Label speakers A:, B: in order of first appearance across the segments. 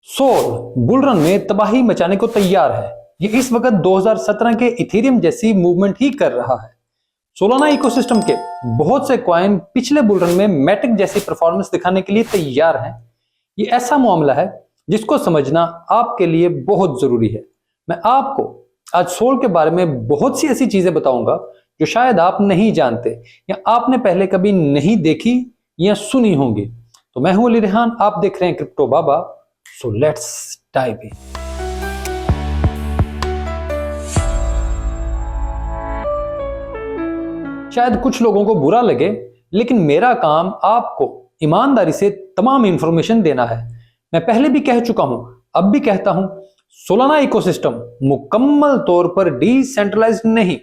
A: Soul bull run में तबाही मचाने को तैयार है। ये इस वक्त 2017 के इथेरियम जैसी मूवमेंट ही कर रहा है। सोलाना इकोसिस्टम के बहुत से कॉइन पिछले बुल रन में मैटिक जैसी परफॉर्मेंस दिखाने के लिए तैयार हैं। ये ऐसा मामला है जिसको समझना आपके लिए बहुत जरूरी है। मैं आपको आज सोल के बारे में बहुत सी ऐसी चीजें बताऊंगा जो शायद आप नहीं जानते या आपने पहले कभी नहीं देखी या सुनी होंगी। तो मैं हूं अली रेहान, आप देख रहे हैं crypto Baba. So let's dive in. शायद कुछ लोगों को बुरा लगे, लेकिन मेरा काम आपको ईमानदारी से तमाम इंफॉर्मेशन देना है। मैं पहले भी कह चुका हूं, अब भी कहता हूं, सोलाना इकोसिस्टम मुकम्मल तौर पर डिसेंट्रलाइज्ड नहीं।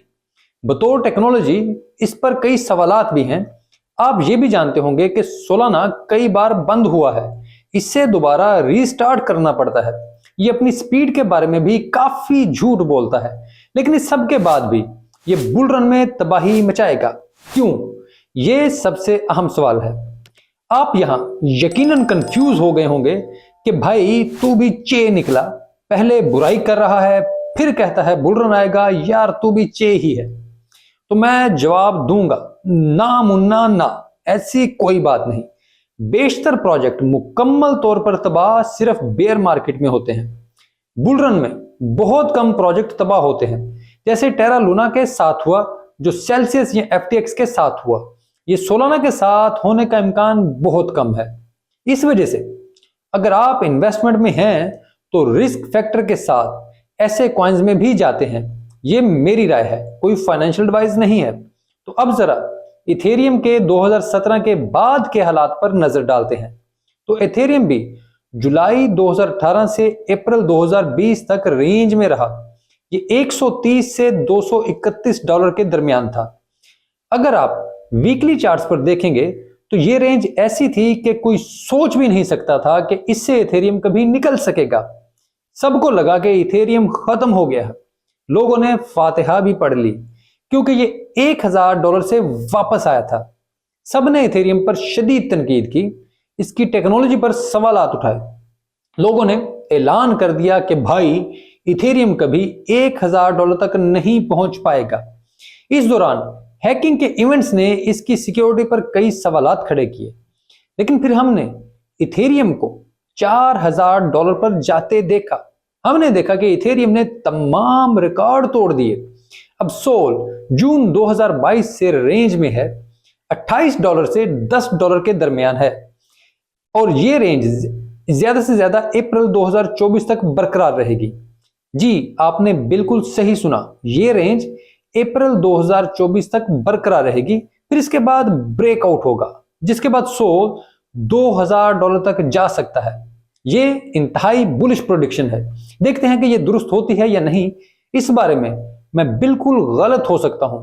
A: बतौर टेक्नोलॉजी इस पर कई सवालात भी हैं। आप ये भी जानते होंगे कि सोलाना कई बार बंद हुआ है, इससे दोबारा रीस्टार्ट करना पड़ता है। ये अपनी स्पीड के बारे में भी काफी झूठ बोलता है, लेकिन इस सब के बाद भी ये बुल रन में तबाही मचाएगा। क्यों? ये सबसे अहम सवाल है। आप यहां यकीनन कंफ्यूज हो गए होंगे कि भाई तू भी चे निकला, पहले बुराई कर रहा है फिर कहता है बुल रन आएगा, यार तू भी चे ही है। तो मैं जवाब दूंगा, ना मुन्ना ना, ऐसी कोई बात नहीं। बेशतर प्रोजेक्ट मुकम्मल तौर पर तबाह सिर्फ बेयर मार्केट में होते हैं। बुल रन में बहुत कम प्रोजेक्ट तबाह होते हैं, जैसे टेरा लूना के साथ हुआ, जो सेल्सियस या एफटीएक्स के साथ हुआ। ये सोलाना के साथ होने का इम्कान बहुत कम है। इस वजह से अगर आप इन्वेस्टमेंट में हैं तो रिस्क फैक्टर के साथ ऐसे कॉइन्स में भी जाते हैं। ये मेरी राय है, कोई फाइनेंशियल एडवाइस नहीं है। तो अब जरा इथेरियम के 2017 के बाद के हालात पर नजर डालते हैं। तो इथेरियम भी जुलाई 2018 से अप्रैल 2020 तक रेंज में रहा। ये 130 से $231 के दरमियान था। अगर आप वीकली चार्ट्स पर देखेंगे तो ये रेंज ऐसी थी कि कोई सोच भी नहीं सकता था कि इससे इथेरियम कभी निकल सकेगा। सबको लगा कि इथेरियम खत्म हो गया है। लोगों ने फातिहा भी पढ़ ली, क्योंकि ये $1000 से वापस आया था। सबने इथेरियम पर शदीद तनकीद की, इसकी टेक्नोलॉजी पर सवालात उठाए। लोगों ने ऐलान कर दिया कि भाई इथेरियम कभी $1000 तक नहीं पहुंच पाएगा। इस दौरान हैकिंग के इवेंट्स ने इसकी सिक्योरिटी पर कई सवालात खड़े किए, लेकिन फिर हमने इथेरियम को $4000 पर जाते देखा। हमने देखा कि इथेरियम ने तमाम रिकॉर्ड तोड़ दिए। अब सोल जून 2022 से रेंज में है, $28 से $10 के दरमियान है, और ये रेंज ज्यादा से ज्यादा अप्रैल 2024 तक बरकरार रहेगी। जी, आपने बिल्कुल सही सुना, ये रेंज अप्रैल 2024 तक बरकरार रहेगी। फिर इसके बाद ब्रेकआउट होगा, जिसके बाद सोल $2000 तक जा सकता है। ये इंतहाई बुलिश प्रेडिक्शन है। देखते हैं कि ये दुरुस्त होती है या नहीं। इस बारे में मैं बिल्कुल गलत हो सकता हूं,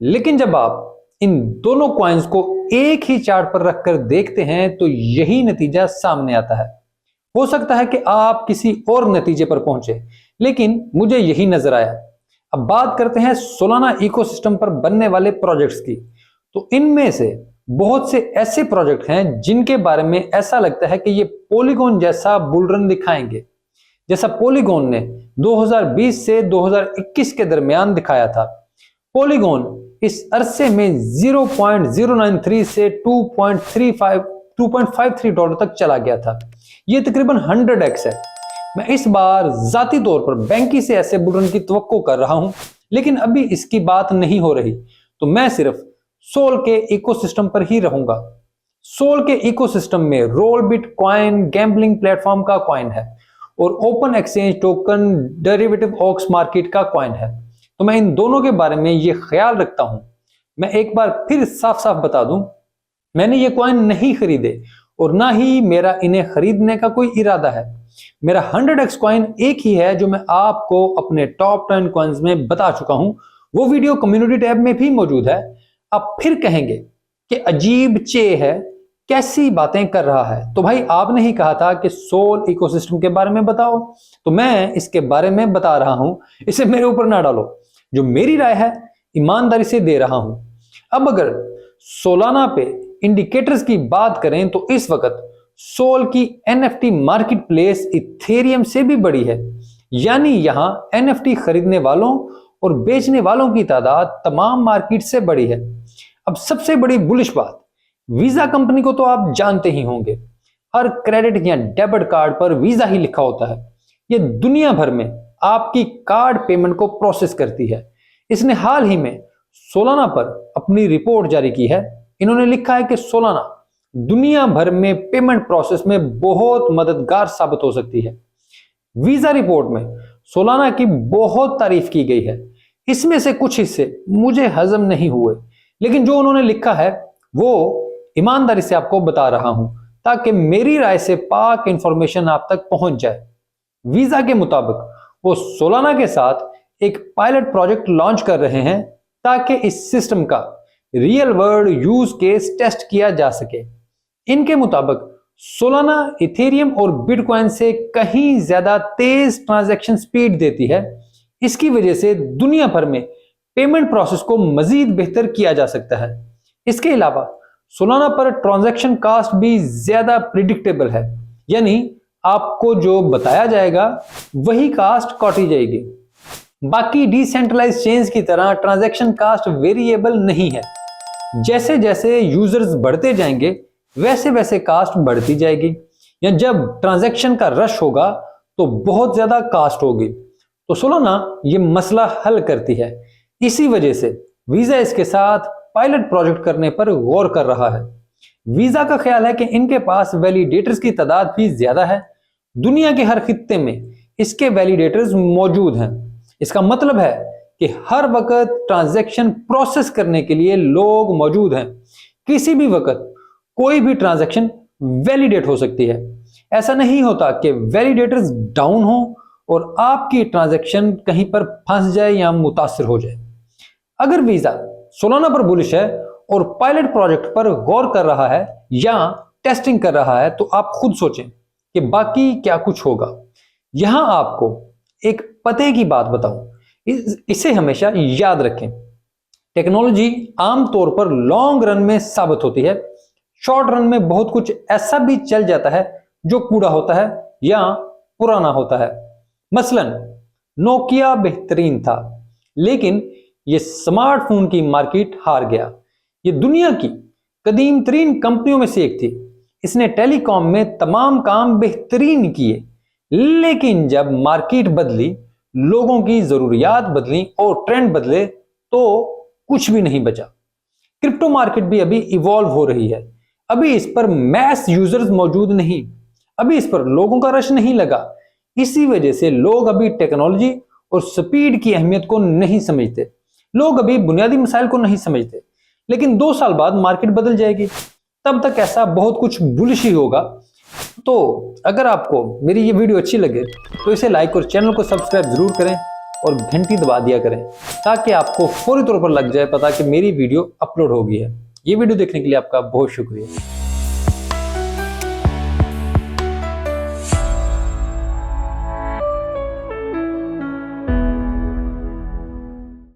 A: लेकिन जब आप इन दोनों कॉइन्स को एक ही चार्ट पर रखकर देखते हैं तो यही नतीजा सामने आता है। हो सकता है कि आप किसी और नतीजे पर पहुंचे, लेकिन मुझे यही नजर आया। अब बात करते हैं सोलाना इकोसिस्टम पर बनने वाले प्रोजेक्ट्स की। तो इनमें से बहुत से ऐसे प्रोजेक्ट हैं जिनके बारे में ऐसा लगता है कि ये पॉलीगॉन जैसा बुल रन दिखाएंगे, जैसा पॉलीगॉन ने 2020 से 2021 के दरमियान दिखाया था। पॉलीगॉन इस अरसे में 0.093 से $2.53 तक चला गया था। ये तकरीबन 100x है। मैं इस बार जाती तौर पर बैंकी से ऐसे बुल रन की तवक्को कर रहा हूं, लेकिन अभी इसकी बात नहीं हो रही, तो मैं सिर्फ सोल के इकोसिस्टम पर ही रहूंगा। सोल के इकोसिस्टम में रोलबिट कॉइन गैम्बलिंग प्लेटफॉर्म का कॉइन है और open exchange token derivative OX market का कॉइन है। तो मैं इन दोनों के बारे में ये ख्याल रखता हूं। मैं एक बार फिर साफ साफ बता दूं, मैंने ये कॉइन नहीं खरीदे और ना ही मेरा इन्हें खरीदने का कोई इरादा है। मेरा 100x कॉइन एक ही है जो मैं आपको अपने टॉप 10 कॉइन्स में बता चुका हूं। वो वीडियो कम्युनिटी टैब में भी मौजूद है। आप फिर कहेंगे कि अजीब चे है, कैसी बातें कर रहा है। तो भाई आपने ही कहा था कि सोल इकोसिस्टम के बारे में बताओ, तो मैं इसके बारे में बता रहा हूं। इसे मेरे ऊपर ना डालो, जो मेरी राय है ईमानदारी से दे रहा हूं। अब अगर सोलाना पे इंडिकेटर्स की बात करें तो इस वक्त सोल की एनएफटी मार्केट प्लेस इथेरियम से भी बड़ी है, यानी यहां एनएफटी खरीदने वालों और बेचने वालों की तादाद तमाम मार्केट से बड़ी है। अब सबसे बड़ी बुलिश बात, वीजा कंपनी को तो आप जानते ही होंगे, हर क्रेडिट या डेबिट कार्ड पर वीजा ही लिखा होता है। यह दुनिया भर में आपकी कार्ड पेमेंट को प्रोसेस करती है। इसने हाल ही में सोलाना पर अपनी रिपोर्ट जारी की है। इन्होंने लिखा है कि सोलाना दुनिया भर में पेमेंट प्रोसेस में बहुत मददगार साबित हो सकती है। वीजा रिपोर्ट में सोलाना की बहुत तारीफ की गई है। इसमें से कुछ हिस्से मुझे हजम नहीं हुए, लेकिन जो उन्होंने लिखा है वो ईमानदारी से आपको बता रहा हूं ताकि मेरी राय से पाक इंफॉर्मेशन आप तक पहुंच जाए। वीजा के मुताबिक वो सोलाना के साथ एक पायलट प्रोजेक्ट लॉन्च कर रहे हैं ताकि इस सिस्टम का real world use case test किया जा सके। इनके मुताबिक सोलाना इथेरियम और बिटकॉइन से कहीं ज्यादा तेज ट्रांजैक्शन स्पीड देती है। इसकी वजह से दुनिया भर में पेमेंट प्रोसेस को मजीद बेहतर किया जा सकता है। इसके अलावा सोलाना पर ट्रांजैक्शन कास्ट भी ज्यादा प्रिडिक्टेबल है, यानी आपको जो बताया जाएगा वही कास्ट काटी जाएगी। बाकी डिसेंट्रलाइज चेन्स की तरह ट्रांजैक्शन कास्ट वेरिएबल नहीं है। जैसे जैसे यूजर्स बढ़ते जाएंगे वैसे वैसे कास्ट बढ़ती जाएगी, या जब ट्रांजैक्शन का रश होगा तो बहुत ज्यादा कास्ट होगी। तो सोलाना ये मसला हल करती है। इसी वजह से वीजा इसके साथ पायलट प्रोजेक्ट करने पर गौर कर रहा है। वीजा का ख्याल है कि इनके पास वैलिडेटर्स की तादाद भी ज्यादा है। दुनिया के हर खित्ते में इसके वैलिडेटर्स मौजूद हैं। इसका मतलब है कि हर वक्त ट्रांजैक्शन प्रोसेस करने के लिए लोग मौजूद हैं। किसी भी वक्त कोई भी ट्रांजैक्शन वैलिडेट हो सकती है। ऐसा नहीं होता कि वैलिडेटर्स डाउन हो और आपकी ट्रांजैक्शन कहीं पर फंस जाए या मुतासिर हो जाए। अगर वीजा सोलाना पर बुलिश है और पायलट प्रोजेक्ट पर गौर कर रहा है या टेस्टिंग कर रहा है, तो आप खुद सोचें कि बाकी क्या कुछ होगा। यहां आपको एक पते की बात बताऊं, इसे हमेशा याद रखें। टेक्नोलॉजी आमतौर पर लॉन्ग रन में साबित होती है। शॉर्ट रन में बहुत कुछ ऐसा भी चल जाता है जो कूड़ा होता है या पुराना होता है। मसलन नोकिया बेहतरीन था, लेकिन यह स्मार्टफोन की मार्केट हार गया। यह दुनिया की कदीम तरीन कंपनियों में से एक थी। इसने टेलीकॉम में तमाम काम बेहतरीन किए, लेकिन जब मार्केट बदली, लोगों की जरूरियात बदली और ट्रेंड बदले तो कुछ भी नहीं बचा। क्रिप्टो मार्केट भी अभी इवॉल्व हो रही है। अभी इस पर मैस यूजर्स मौजूद नहीं, अभी इस पर लोगों का रश नहीं लगा। इसी वजह से लोग अभी टेक्नोलॉजी और स्पीड की अहमियत को नहीं समझते। लोग अभी बुनियादी मसाइल को नहीं समझते। लेकिन 2 साल बाद मार्केट बदल जाएगी, तब तक ऐसा बहुत कुछ बुलिश ही होगा। तो अगर आपको मेरी ये वीडियो अच्छी लगे तो इसे लाइक और चैनल को सब्सक्राइब जरूर करें और घंटी दबा दिया करें, ताकि आपको फौरी तौर पर लग जाए पता कि मेरी वीडियो अपलोड हो गई है। ये वीडियो देखने के लिए आपका बहुत शुक्रिया।